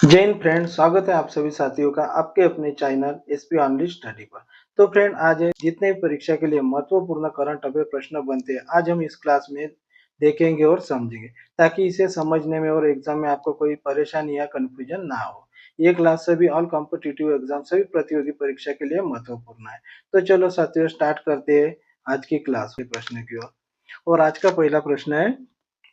जय हिंद फ्रेंड, स्वागत है आप सभी साथियों का आपके अपने चैनल एसपी ऑनलाइन स्टडी पर। तो फ्रेंड, आज जितने भी परीक्षा के लिए महत्वपूर्ण करंट अफेयर प्रश्न बनते हैं, आज हम इस क्लास में देखेंगे और समझेंगे, ताकि इसे समझने में और एग्जाम में आपको कोई परेशानी या कंफ्यूजन ना हो। ये क्लास सभी ऑल कॉम्पिटिटिव एग्जाम, सभी प्रतियोगी परीक्षा के लिए महत्वपूर्ण है। तो चलो साथियों, स्टार्ट करते हैं आज की क्लास के प्रश्न की ओर। और आज का पहला प्रश्न है,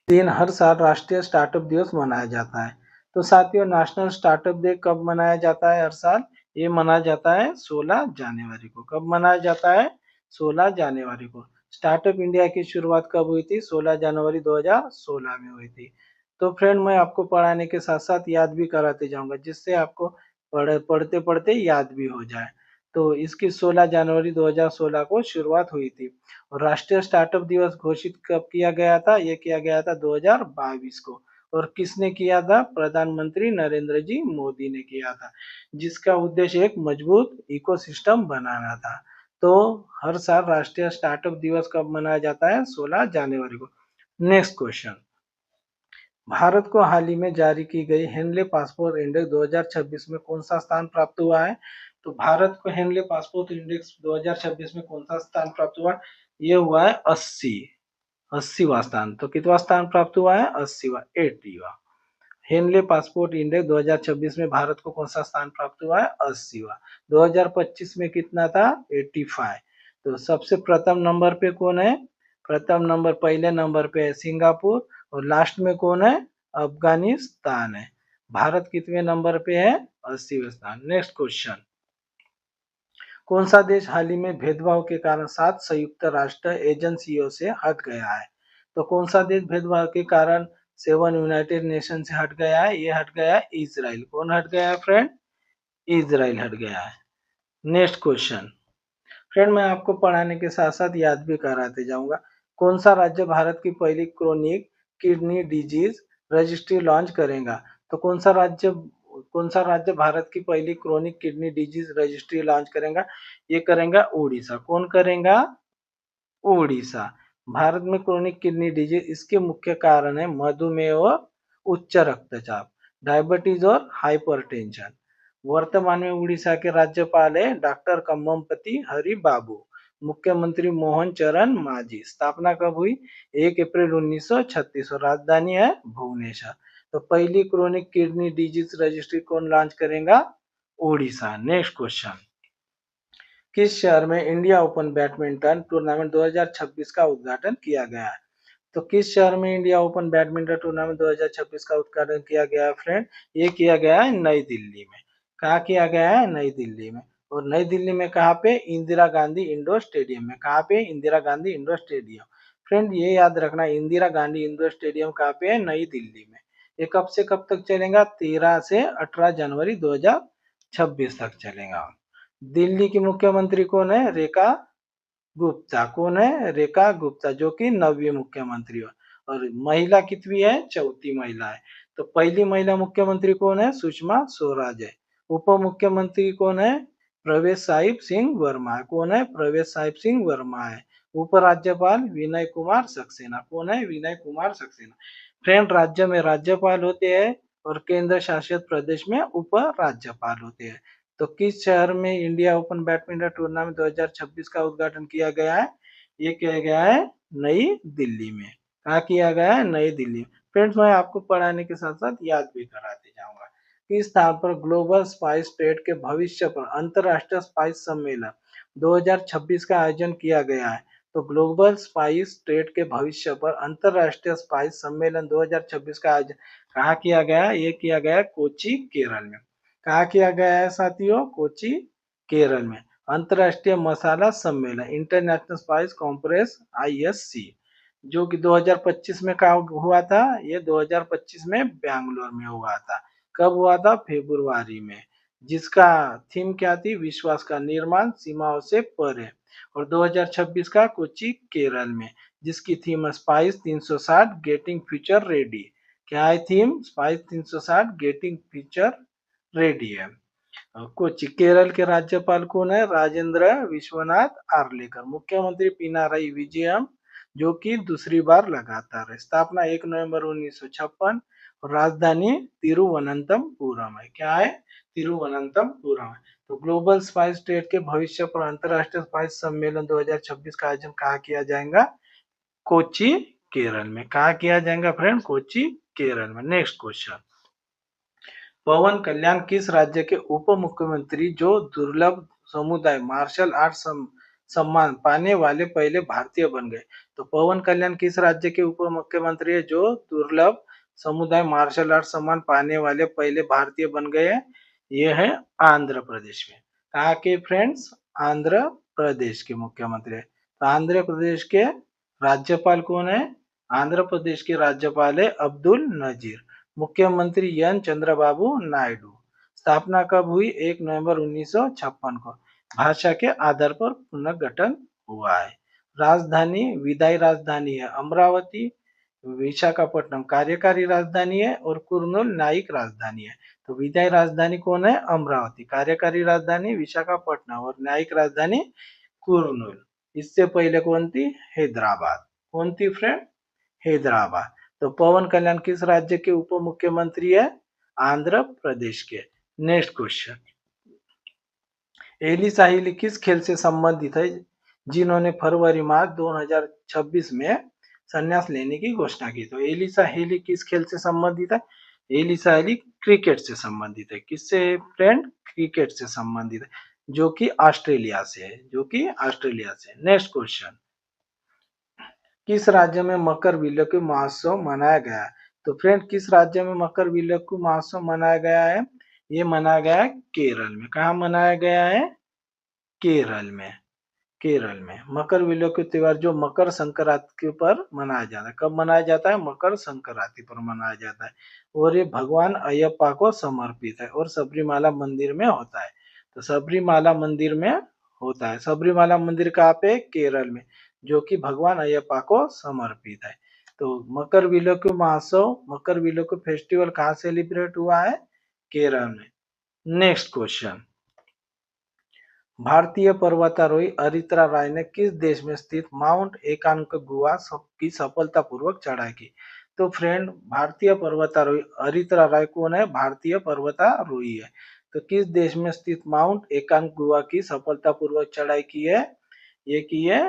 दिन हर साल राष्ट्रीय स्टार्टअप दिवस मनाया जाता है। तो साथियों, नेशनल स्टार्टअप डे कब मनाया जाता है हर साल? ये मनाया जाता है 16 जनवरी को। कब मनाया जाता है? 16 जनवरी को। स्टार्टअप इंडिया की शुरुआत कब हुई थी? 16 जनवरी 2016 में हुई थी। तो फ्रेंड, मैं आपको पढ़ाने के साथ साथ याद भी कराते जाऊंगा, जिससे आपको पढ़ते पढ़ते याद भी हो जाए। तो इसकी 16 जनवरी 2016 को शुरुआत हुई थी। और राष्ट्रीय स्टार्टअप दिवस घोषित कब किया गया था? ये किया गया था 2022 को। और किसने किया था? प्रधानमंत्री नरेंद्र जी मोदी ने किया था, जिसका उद्देश्य एक मजबूत इकोसिस्टम बनाना था। तो हर साल राष्ट्रीय स्टार्टअप दिवस कब मनाया जाता है? 16 जनवरी को। नेक्स्ट क्वेश्चन, भारत को हाल ही में जारी की गई हेनले पासपोर्ट इंडेक्स 2026 में कौन सा स्थान प्राप्त हुआ है? तो भारत को हेनले पासपोर्ट इंडेक्स 2026 में कौन सा स्थान प्राप्त हुआ? ये हुआ है 80वां स्थान। तो कितवा स्थान प्राप्त हुआ है? 80वां, 80वां। हेनले पासपोर्ट इंडेक्स 2026 में भारत को कौन सा स्थान प्राप्त हुआ है? 80वां। 2025 में कितना था? 85। तो सबसे प्रथम नंबर पे कौन है? प्रथम नंबर, पहले नंबर पे है सिंगापुर, और लास्ट में कौन है? अफगानिस्तान है। भारत कितने नंबर पे है? 80वें स्थान। नेक्स्ट क्वेश्चन, कौन सा देश हाल ही में भेदभाव के कारण 7 संयुक्त राष्ट्र एजेंसियों से हट गया है? तो कौन सा देश भेदभाव के कारण 7 यूनाइटेड नेशन से हट गया है? ये हट गया है इजराइल। कौन हट गया है फ्रेंड? इजराइल हट गया है। नेक्स्ट क्वेश्चन, फ्रेंड, मैं आपको पढ़ाने के साथ साथ याद भी कराते जाऊंगा। कौन सा राज्य भारत की पहली chronic kidney disease registry launch करेगा? तो कौन सा राज्य भारत की पहली chronic kidney disease registry launch करेगा? ये करेगा उड़ीसा। कौन करेगा? उड़ीसा। भारत में क्रोनिक किडनी डिजीज, इसके मुख्य कारण है मधुमेह और उच्च रक्तचाप, डायबिटीज और हाइपरटेंशन। वर्तमान में उड़ीसा के राज्यपाल है डॉक्टर कम्मपति हरि बाबू। मुख्यमंत्री मोहन चरण मांझी। स्थापना कब हुई? 1 अप्रैल 1936, और राजधानी है भुवनेश्वर। तो पहली क्रोनिक किडनी डिजीज रजिस्ट्री कौन लॉन्च करेगा? उड़ीसा। नेक्स्ट क्वेश्चन, किस शहर में इंडिया ओपन बैडमिंटन टूर्नामेंट 2026 का उद्घाटन किया गया है? तो किस शहर में इंडिया ओपन बैडमिंटन टूर्नामेंट 2026 का उद्घाटन किया गया है फ्रेंड? ये किया गया है नई दिल्ली में। कहाँ किया गया है? नई दिल्ली में। और नई दिल्ली में कहाँ पे? इंदिरा गांधी इंडोर स्टेडियम में। कहाँ पे? Indira Gandhi indoor stadium. Friend, ये याद रखना, इंदिरा गांधी इंडोर स्टेडियम कहाँ पे है? नई दिल्ली में। ये कब से कब तक चलेगा? 13 से 18 जनवरी 2026 तक चलेगा। दिल्ली की मुख्यमंत्री कौन है? रेखा गुप्ता। कौन है? रेखा गुप्ता, जो कि 9वीं मुख्यमंत्री है। और महिला कितनी है? चौथी महिला है। तो पहली महिला मुख्यमंत्री कौन है? सुषमा स्वराज है। उप मुख्यमंत्री कौन है? प्रवेश साहिब सिंह वर्मा है। कौन है? प्रवेश साहिब सिंह वर्मा है। उपराज्यपाल विनय कुमार सक्सेना। कौन है? विनय कुमार सक्सेना। फ्रेंड, राज्य में राज्यपाल होते हैं और केंद्र शासित प्रदेश में उप राज्यपाल होते हैं। तो किस शहर में इंडिया ओपन बैडमिंटन टूर्नामेंट 2026 का उद्घाटन किया गया है? ये किया गया है नई दिल्ली में। कहा किया गया है? नई दिल्ली। फ्रेंड्स, मैं आपको पढ़ाने के साथ साथ याद भी कराते जाऊंगा। किस स्थान पर ग्लोबल स्पाइस ट्रेड के भविष्य पर अंतरराष्ट्रीय स्पाइस सम्मेलन 2026 का आयोजन किया गया है? तो ग्लोबल स्पाइस ट्रेड के भविष्य पर अंतरराष्ट्रीय स्पाइस सम्मेलन 2026 का आयोजन कहाँ किया गया? ये किया गया कोची, केरल में। कहा किया गया है साथियों? कोची, केरल में। अंतरराष्ट्रीय मसाला सम्मेलन इंटरनेशनल स्पाइस कॉन्फ्रेंस ISC, जो कि 2025 में कहा हुआ था? ये 2025 में बैंगलोर में हुआ था। कब हुआ था? फरवरी में। जिसका थीम क्या थी? विश्वास का निर्माण सीमाओं से परे। और 2026 का कोची, केरल में, जिसकी theme spice 360 getting future ready. क्या है theme? Spice 360 getting future ready है। कोची, केरल के राज्यपाल कौन है? राजेंद्र विश्वनाथ आर्लेकर। मुख्यमंत्री पिनाराई विजयम, जो कि दूसरी बार लगातार है। स्थापना 1 नवंबर 1956, और राजधानी तिरुवनंतपुरम है। क्या है? तिरुवनंतपुरम है। तो ग्लोबल स्पाइस ट्रेड के भविष्य पर अंतरराष्ट्रीय स्पाइस सम्मेलन 2026 का आयोजन कहाँ किया जाएगा? कोची, केरल में। कहाँ किया जाएगा फ्रेंड? कोची, केरल में। नेक्स्ट क्वेश्चन, पवन कल्याण किस राज्य के उप मुख्यमंत्री जो दुर्लभ समुदाय मार्शल आर्ट सम्मान पाने वाले पहले भारतीय बन गए? तो पवन कल्याण किस राज्य के उप मुख्यमंत्री है जो दुर्लभ समुदाय मार्शल आर्ट सम्मान पाने वाले पहले भारतीय बन गए हैं? ये है आंध्र प्रदेश में। कहाँ के फ्रेंड्स? आंध्र प्रदेश के मुख्यमंत्री है। तो आंध्र प्रदेश के राज्यपाल कौन है? आंध्र प्रदेश के राज्यपाल है अब्दुल नजीर। मुख्यमंत्री एन चंद्रबाबू नायडू। स्थापना कब हुई? 1 नवंबर 1956 को। भाषा के आधार पर पुनर्गठन हुआ है। राजधानी, विधायी राजधानी है अमरावती, विशाखापट्टनम कार्यकारी राजधानी है और कुर्नूल न्यायिक राजधानी है। तो विधायी राजधानी कौन है? अमरावती, कार्यकारी राजधानी विशाखापट्टनम और न्यायिक राजधानी कुर्नूल। इससे पहले कौन थी? हैदराबाद। कौन थी फ्रेंड? हैदराबाद। तो पवन कल्याण किस राज्य के उप मुख्यमंत्री है? आंध्र प्रदेश के। नेक्स्ट क्वेश्चन, एली साहिली किस खेल से संबंधित है जिन्होंने फरवरी मार्च 2026 में संन्यास लेने की घोषणा की? तो एली साहिली किस खेल से संबंधित है? एली साहिली क्रिकेट से संबंधित है। किससे फ्रेंड? क्रिकेट से संबंधित है, जो कि ऑस्ट्रेलिया से है, जो कि ऑस्ट्रेलिया से। नेक्स्ट क्वेश्चन, किस राज्य में मकर विलक्कू महोत्सव मनाया गया है? तो फ्रेंड किस राज्य में मकर विलक्कू महोत्सव मनाया गया है? ये मनाया गया है केरल में। कहाँ मनाया गया है? केरल में। केरल में मकर विलक्कू त्योहार जो मकर संक्रांति पर मनाया जाता है। कब मनाया जाता है? मकर संक्रांति पर मनाया जाता है और ये भगवान अयप्पा को समर्पित है और सबरीमाला मंदिर में होता है। तो सबरीमाला मंदिर में होता है। सबरीमाला मंदिर कहाँ पे? केरल में, जो कि भगवान अयप्पा को समर्पित है। तो मकर विलक्कू महोत्सव, मकर विलक्कू फेस्टिवल कहाँ सेलिब्रेट हुआ है? केरल में। नेक्स्ट क्वेश्चन, भारतीय पर्वतारोही अरित्रा राय ने किस देश में स्थित माउंट एकांकगुआ की सफलतापूर्वक चढ़ाई की? तो फ्रेंड भारतीय पर्वतारोही अरित्रा राय कौन है? भारतीय पर्वतारोही है। तो किस देश में स्थित माउंट एकांकगुआ की सफलतापूर्वक चढ़ाई की है? ये की है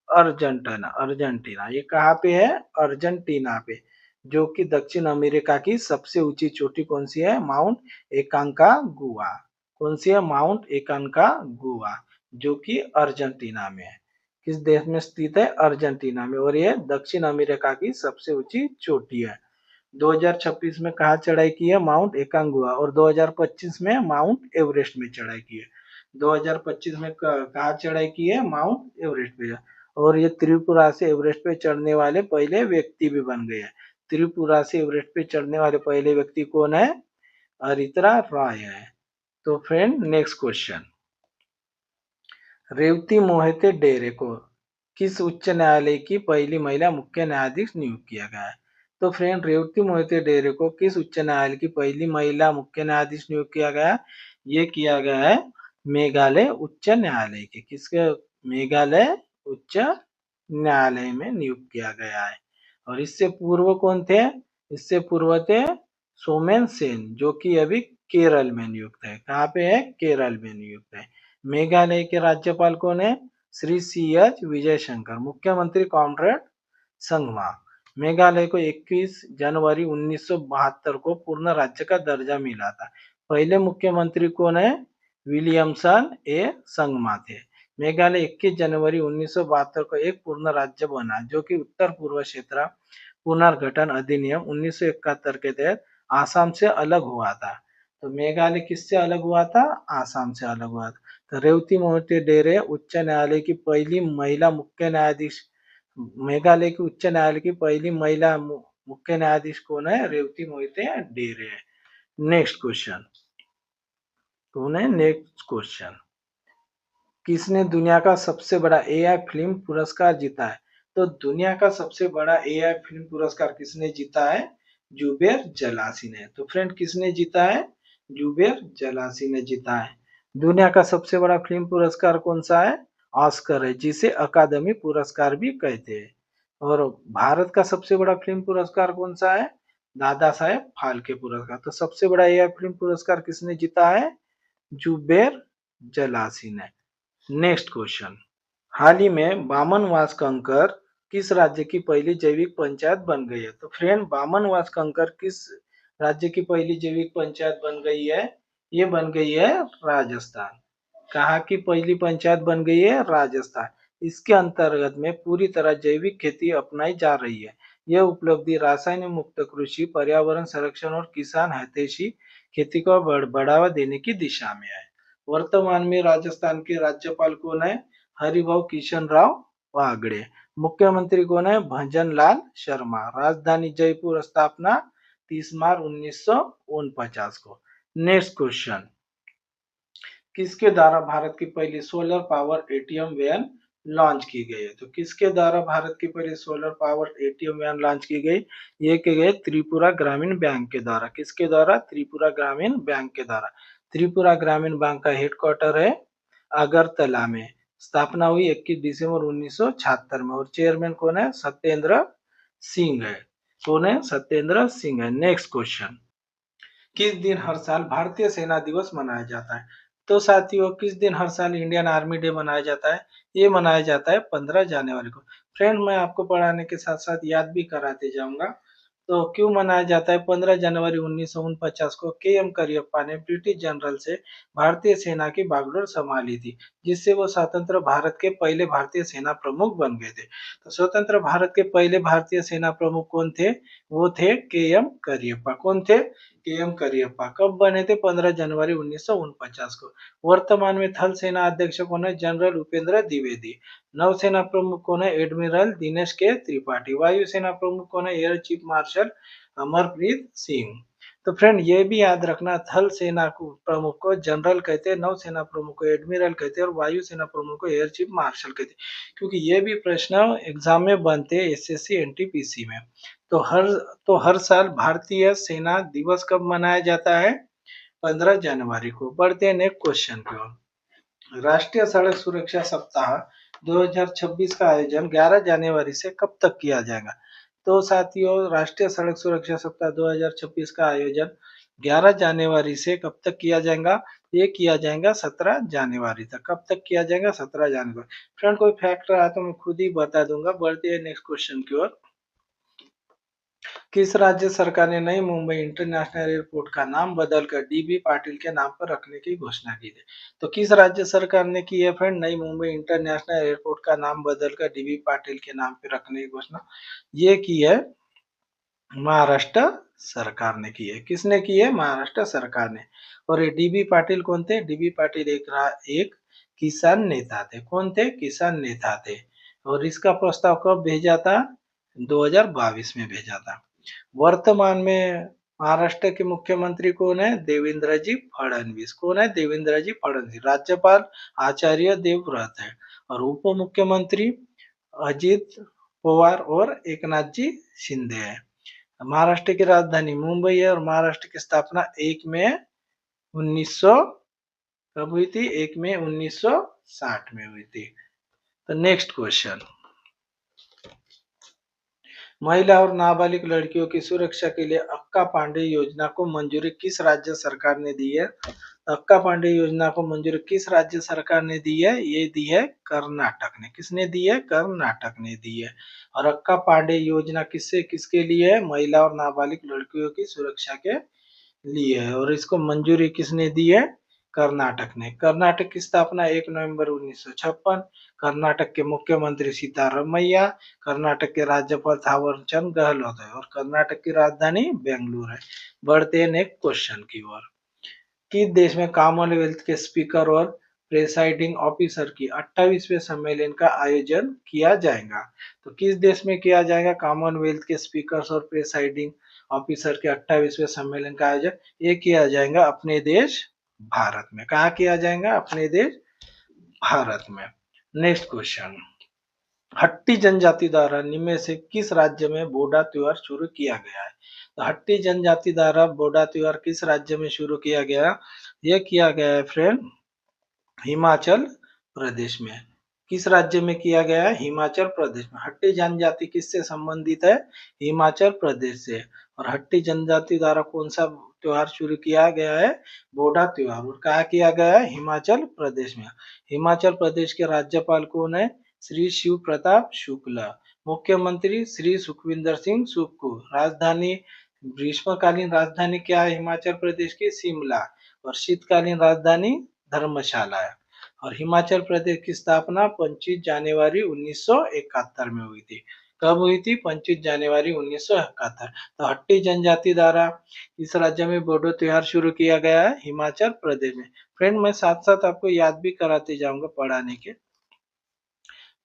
अर्जेंटीना। अर्जेंटीना, ये कहाँ पे है? अर्जेंटीना पे, जो कि दक्षिण अमेरिका की सबसे ऊंची चोटी कौन सी है? माउंट एकांकागुआ। कौन सी है? माउंट एकांकागुआ, जो कि अर्जेंटीना में है। किस देश में स्थित है? अर्जेंटीना में, और ये दक्षिण अमेरिका की सबसे ऊंची चोटी है। 2026 में कहा चढ़ाई की है? माउंट एकांगुआ। और 2025 में माउंट एवरेस्ट में चढ़ाई की है। 2025 में कहा चढ़ाई की है? माउंट एवरेस्ट पे। और ये त्रिपुरा से एवरेस्ट पे चढ़ने वाले पहले व्यक्ति भी बन गए हैं। त्रिपुरा से एवरेस्ट पे चढ़ने वाले पहले व्यक्ति कौन है? अरित्रा रॉय है। तो friend next question, Revati Mohite Dere को किस उच्च न्यायालय की पहली महिला मुख्य न्यायाधीश नियुक्त किया गया है? तो फ्रेंड रेवती मोहिते डेरे को किस उच्च न्यायालय की पहली महिला मुख्य न्यायाधीश नियुक्त किया गया है? ये किया गया है मेघालय उच्च न्यायालय के। किसके? मेघालय उच्च न्यायालय में नियुक्त किया गया है। और इससे पूर्व कौन थे? इससे पूर्व थे सोमेन सेन, जो कि अभी केरल में नियुक्त है। कहाँ पे है? केरल में नियुक्त है। मेघालय के राज्यपाल कौन है? Shri C H Vijay Shankar. मुख्यमंत्री कॉमरेड संगमा। मेघालय को 21 जनवरी 1972 को पूर्ण राज्य का दर्जा मिला था। पहले मुख्यमंत्री कौन है? विलियमसन ए संगमा थे। मेघालय 21 जनवरी 1972 को एक पूर्ण राज्य बना, जो कि उत्तर पूर्व क्षेत्र पुनर्गठन अधिनियम 1971 के तहत आसाम से अलग हुआ था। तो मेघालय किससे अलग हुआ था? आसाम से अलग हुआ था। तो रेवती मोहिते डेरे उच्च न्यायालय की पहली महिला मुख्य न्यायाधीश। मेघालय की उच्च न्यायालय की पहली महिला मुख्य न्यायाधीश कौन है? रेवती मोहिते डेरे। नेक्स्ट क्वेश्चन, कौन है? नेक्स्ट क्वेश्चन, किसने दुनिया का सबसे बड़ा एआई फिल्म पुरस्कार जीता है? तो दुनिया का सबसे बड़ा एआई फिल्म पुरस्कार किसने जीता है? जुबेर जलासी ने। तो फ्रेंड किसने जीता है? जुबेर जलासी ने जीता है। दुनिया का सबसे बड़ा फिल्म पुरस्कार कौन सा है? ऑस्कर है, जिसे अकादमी पुरस्कार भी कहते हैं। और भारत का सबसे बड़ा फिल्म पुरस्कार कौन सा है? दादा साहेब फाल्के पुरस्कार। तो सबसे बड़ा एआई फिल्म पुरस्कार किसने जीता है? जुबेर जलासी ने। नेक्स्ट क्वेश्चन, हाल ही में बामनवास कंकर किस राज्य की पहली जैविक पंचायत बन गई है? तो फ्रेंड, बामनवास कंकर किस राज्य की पहली जैविक पंचायत बन गई है? ये बन गई है राजस्थान। कहाँ की पहली पंचायत बन गई है? राजस्थान। इसके अंतर्गत में पूरी तरह जैविक खेती अपनाई जा रही है। यह उपलब्धि रासायनिक मुक्त कृषि, पर्यावरण संरक्षण और किसान हितैषी खेती को बढ़ावा देने की दिशा में है। वर्तमान में राजस्थान के राज्यपाल कौन है? हरिभाऊ किशन राव वागड़े। मुख्यमंत्री कौन है? भजन लाल शर्मा। राजधानी जयपुर, स्थापना 30 मार्च 1949 को। नेक्स्ट क्वेश्चन, किसके द्वारा भारत की पहली solar power ATM van launch की गई है? तो किसके द्वारा भारत की पहली solar power ATM van launch की गई? ये की गई त्रिपुरा ग्रामीण बैंक के द्वारा। किसके द्वारा? त्रिपुरा ग्रामीण बैंक के द्वारा। त्रिपुरा ग्रामीण बैंक का हेडक्वार्टर है अगरतला में। स्थापना हुई 21 दिसंबर 1976 में और चेयरमैन कौन है? सत्येंद्र सिंह है। कौन है? सत्येंद्र सिंह है। नेक्स्ट क्वेश्चन, किस दिन हर साल भारतीय सेना दिवस मनाया जाता है? तो साथियों, किस दिन हर साल इंडियन आर्मी डे मनाया जाता है? ये मनाया जाता है 15 जनवरी को। फ्रेंड, मैं आपको पढ़ाने के साथ साथ याद भी कराते जाऊंगा। तो क्यों मनाया जाता है? 15 जनवरी 1949 को के एम करियप्पा ने ब्रिटिश जनरल से भारतीय सेना की बागडोर संभाली थी, जिससे वो स्वतंत्र भारत के पहले भारतीय सेना प्रमुख बन गए थे। तो स्वतंत्र भारत के पहले भारतीय सेना प्रमुख कौन थे? वो थे के एम करियप्पा। कौन थे? के एम करियप्पा। कब बने थे? 15 जनवरी 1949 को। वर्तमान में थल सेना अध्यक्ष कौन है? जनरल उपेंद्र द्विवेदी। नौसेना प्रमुख कौन है? एडमिरल दिनेश के त्रिपाठी। वायुसेना प्रमुख कौन है? Air chief marshal Amarpreet Singh. तो फ्रेंड, ये भी याद रखना, थल सेना को प्रमुख को जनरल कहते हैं, नौसेना प्रमुख को एडमिरल कहते हैं और वायुसेना प्रमुख को एयर चीफ मार्शल कहते हैं, क्योंकि ये भी प्रश्न एग्जाम में बनते हैं एसएससी एनटीपीसी में। तो हर साल भारतीय सेना दिवस कब मनाया जाता है? 15 जनवरी को। बढ़ते हैं नेक्स्ट क्वेश्चन की ओर। राष्ट्रीय सड़क सुरक्षा सप्ताह 2026 का आयोजन 11 जनवरी से कब तक किया जाएगा? तो साथियों, राष्ट्रीय सड़क सुरक्षा सप्ताह 2026 का आयोजन 11 जनवरी से कब तक किया जाएगा? ये किया जाएगा 17 जनवरी तक। कब तक किया जाएगा? 17 जनवरी। फ्रेंड, कोई फैक्ट रहा तो मैं खुद ही बता दूंगा। बढ़ते हैं नेक्स्ट क्वेश्चन की ओर। किस राज्य सरकार ने नई मुंबई इंटरनेशनल एयरपोर्ट का नाम बदलकर डीबी पाटिल के नाम पर रखने की घोषणा की है? तो किस राज्य सरकार ने की है फ्रेंड नई मुंबई इंटरनेशनल एयरपोर्ट का नाम बदलकर डीबी पाटिल के नाम पर रखने की घोषणा? ये की है महाराष्ट्र सरकार ने की है। किसने की है? महाराष्ट्र सरकार ने। और ये डीबी पाटिल कौन थे? डीबी पाटिल एक किसान नेता थे। कौन थे? किसान नेता थे। और इसका प्रस्ताव कब भेजा था? 2022 में भेजा था। वर्तमान में महाराष्ट्र के मुख्यमंत्री कौन है? देवेंद्र जी फडणवीस। कौन है? देवेंद्र जी फडणवीस। राज्यपाल आचार्य देवव्रत है और उप मुख्यमंत्री अजित पवार और एकनाथ जी शिंदे है। महाराष्ट्र की राजधानी मुंबई है और महाराष्ट्र की स्थापना 1 मई 1900 कब हुई थी? 1 मई 1960 में हुई थी। तो नेक्स्ट क्वेश्चन, महिला और नाबालिग लड़कियों की सुरक्षा के लिए अक्का पांडे योजना को मंजूरी किस राज्य सरकार ने दी है? अक्का पांडे योजना को मंजूरी किस राज्य सरकार ने दी है? ये दी है कर्नाटक ने। किसने दी है? कर्नाटक ने दी है। और अक्का पांडे योजना किससे किसके लिए है? महिला और नाबालिग लड़कियों की सुरक्षा के लिए है। और इसको मंजूरी किसने दी है? कर्नाटक ने। कर्नाटक की स्थापना 1 नवंबर 1956। कर्नाटक के मुख्यमंत्री सिद्धारमैया, कर्नाटक के राज्यपाल थावरचंद गहलोत है और कर्नाटक की राजधानी बेंगलुरु है। बढ़ते हैं नेक्स्ट क्वेश्चन की ओर। किस देश में कॉमनवेल्थ के स्पीकर और प्रेसाइडिंग ऑफिसर की 28वें सम्मेलन का आयोजन किया जाएगा? तो किस देश में किया जाएगा कॉमनवेल्थ के स्पीकर्स और प्रेसाइडिंग ऑफिसर के 28वें सम्मेलन का आयोजन? ये किया जाएगा अपने देश भारत में। कहाँ किया जाएगा? अपने देश भारत में। नेक्स्ट क्वेश्चन, हट्टी जनजाति द्वारा निम्न से किस राज्य में बोडा त्योहार शुरू किया गया है? तो हट्टी जनजाति द्वारा बोडा त्योहार किस राज्य में शुरू किया गया? यह किया गया है फ्रेंड हिमाचल प्रदेश में। किस राज्य में किया गया है? हिमाचल प्रदेश में। हट्टी जनजाति किससे संबंधित है? हिमाचल प्रदेश से। और हट्टी जनजाति द्वारा कौन सा त्योहार शुरू किया गया है? बोडा त्योहार। और कहाँ किया गया है? हिमाचल प्रदेश में। हिमाचल प्रदेश के राज्यपाल कौन है? श्री शिव प्रताप शुक्ला। मुख्यमंत्री श्री सुखविंदर सिंह सुक्खू। राजधानी, ग्रीष्मकालीन राजधानी क्या है हिमाचल प्रदेश की? शिमला। और शीतकालीन राजधानी धर्मशाला है। और हिमाचल प्रदेश की स्थापना 25 जनवरी 1971 में हुई थी। कब हुई थी? 25 जनवरी 1971। तो हट्टी जनजाति द्वारा इस राज्य में बोडो त्योहार शुरू किया गया है हिमाचल प्रदेश में। फ्रेंड, मैं साथ साथ आपको याद भी कराते जाऊंगा पढ़ाने के।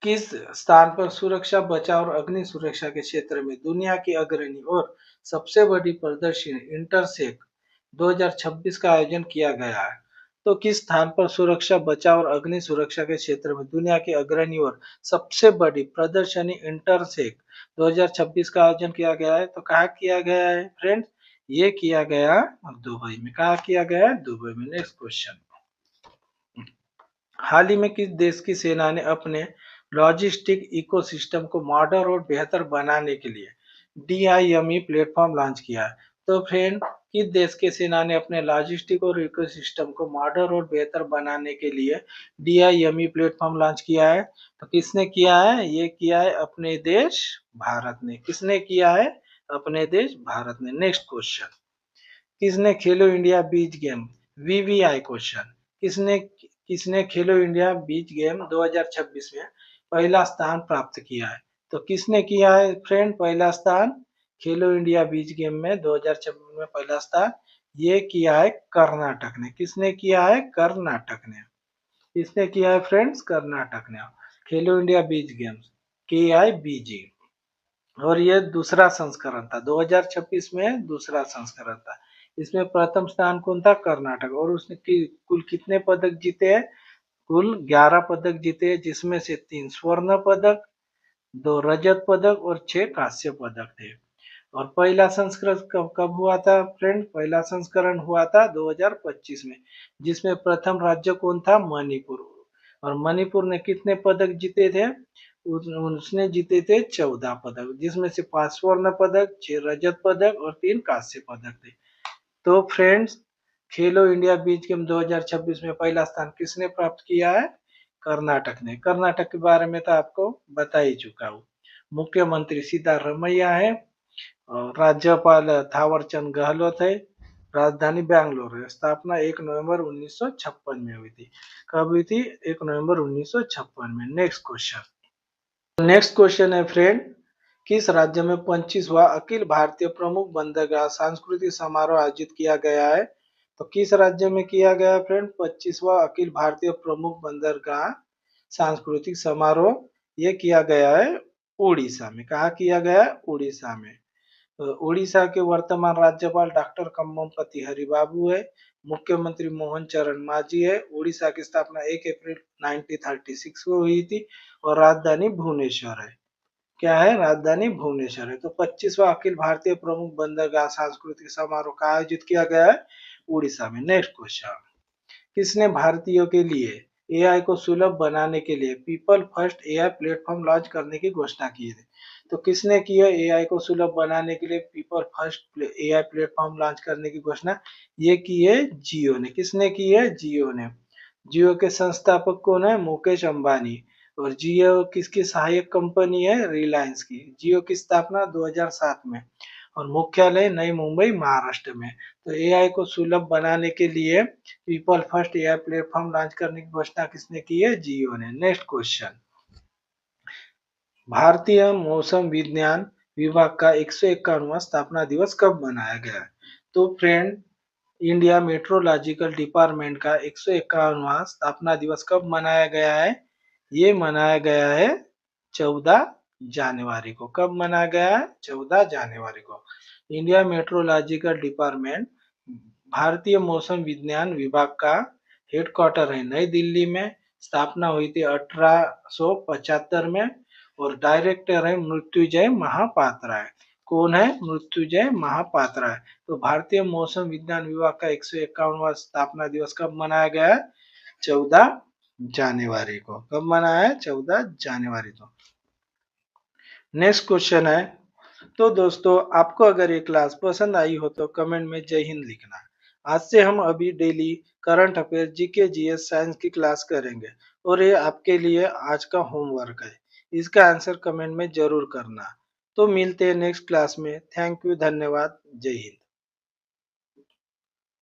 किस स्थान पर सुरक्षा, बचाव और अग्नि सुरक्षा के क्षेत्र में दुनिया की अग्रणी और सबसे बड़ी प्रदर्शनी इंटरसेक 2026 का आयोजन किया गया है? तो किस स्थान पर सुरक्षा, बचाव और अग्नि सुरक्षा के क्षेत्र में दुनिया की अग्रणी और सबसे बड़ी प्रदर्शनी इंटरसेक 2026 का आयोजन किया गया है? तो कहाँ किया गया है फ्रेंड्स? ये किया गया दुबई में। कहाँ किया गया है? दुबई में। Next question. हाल ही में किस देश की सेना ने अपने लॉजिस्टिक इकोसिस्टम को मॉडर्न और बेहतर बनाने के लिए डीआईएमई प्लेटफॉर्म लॉन्च किया है? तो फ्रेंड, किस देश के सेना ने अपने लॉजिस्टिक और इकोसिस्टम को मॉडर्न और बेहतर बनाने के लिए डीआईएमई प्लेटफॉर्म लॉन्च किया है? तो किसने किया है? ये किया है अपने देश भारत ने। किसने किया है? अपने देश भारत ने। Next question. किसने खेलो India beach game VVI question, किसने किसने खेलो इंडिया बीच गेम 2026 में पहला स्थान प्राप्त किया है? तो किसने किया है फ्रेंड पहला स्थान खेलो इंडिया बीच गेम में 2026 में पहला स्थान? ये किया है कर्नाटक ने। किसने किया है? कर्नाटक ने। किसने किया है फ्रेंड्स? कर्नाटक ने। खेलो इंडिया बीच गेम्स KIBG। और ये दूसरा संस्करण था, 2026 में दूसरा संस्करण था। इसमें प्रथम स्थान कौन था? कर्नाटक। और उसने कुल कितने पदक जीते हैं? कुल 11 पदक जीते हैं, जिसमें से 3 स्वर्ण पदक, 2 रजत पदक और 6 कांस्य पदक थे। और पहला संस्करण कब कब हुआ था फ्रेंड? पहला संस्करण हुआ था 2025 में, जिसमें प्रथम राज्य कौन था? मणिपुर। और मणिपुर ने कितने पदक जीते थे? उसने जीते थे 14 पदक, जिसमें से 5 स्वर्ण पदक, 6 रजत पदक और 3 कांस्य पदक थे। तो फ्रेंड्स, खेलो इंडिया बीच गेम 2026 में पहला स्थान किसने प्राप्त किया है? कर्नाटक ने। कर्नाटक के बारे में तो आपको बता ही चुका हूँ। मुख्यमंत्री सिद्धारमैया है। और राज्यपाल थावरचंद गहलोत है। राजधानी बैंगलोर है। स्थापना 1 नवंबर 1956 में हुई थी। कब हुई थी? 1 नवंबर 1956 में। Next question. नेक्स्ट क्वेश्चन है फ्रेंड, किस राज्य में 25वां अखिल भारतीय प्रमुख बंदरगाह सांस्कृतिक समारोह आयोजित किया गया है? तो किस राज्य में किया गया है फ्रेंड 25वां अखिल भारतीय प्रमुख बंदरगाह सांस्कृतिक समारोह? ये किया गया है उड़ीसा में। कहा किया गया है? उड़ीसा में। उड़ीसा के वर्तमान राज्यपाल डॉक्टर कम्बमपति हरिबाबू है। मुख्यमंत्री मोहन चरण मांझी है। उड़ीसा की स्थापना 1 अप्रैल 1936 को हुई थी। और राजधानी भुवनेश्वर है। क्या है? राजधानी भुवनेश्वर है। तो 25वां अखिल भारतीय प्रमुख बंदरगाह सांस्कृतिक समारोह का आयोजित किया गया है उड़ीसा में। Next question. किसने भारतीयों के लिए एआई को सुलभ बनाने के लिए people first AI platform launch करने की घोषणा की थी? तो किसने की है एआई को सुलभ बनाने के लिए people first AI platform launch करने की घोषणा? ये की है जियो ने। किसने की है? जियो ने। जियो के संस्थापक कौन है? मुकेश अंबानी। और जियो किसकी सहायक कंपनी है? रिलायंस की। जियो की स्थापना 2007 में और मुख्यालय नई मुंबई महाराष्ट्र में। तो एआई को सुलभ बनाने के लिए people first AI platform launch करने की घोषणा किसने की है? जियो ने। Next question. भारतीय मौसम विज्ञान विभाग का 151वां स्थापना दिवस कब मनाया गया है? तो फ्रेंड, इंडिया मेट्रोलॉजिकल डिपार्टमेंट का 151वां स्थापना दिवस कब मनाया गया है? ये मनाया गया है 14 जनवरी को। कब मनाया गया है? 14 जनवरी को। इंडिया मेट्रोलॉजिकल डिपार्टमेंट भारतीय मौसम विज्ञान विभाग का हेडक्वार्टर है नई दिल्ली में। स्थापना हुई थी 1875 में। और डायरेक्टर है मृत्युंजय महापात्रा है। कौन है? मृत्युंजय महापात्रा है। तो भारतीय मौसम विज्ञान विभाग का 151वां स्थापना दिवस कब मनाया गया है? 14 जनवरी को। कब मनाया है? 14 जनवरी को। नेक्स्ट क्वेश्चन है, तो दोस्तों आपको अगर ये क्लास पसंद आई हो तो कमेंट में जय हिंद लिखना। आज से हम अभी daily current affair, GK, GS, science की क्लास करेंगे और ये आपके लिए आज का होमवर्क है। इसका आंसर कमेंट में जरूर करना। तो मिलते हैं नेक्स्ट क्लास में। थैंक यू, धन्यवाद, जय हिंद।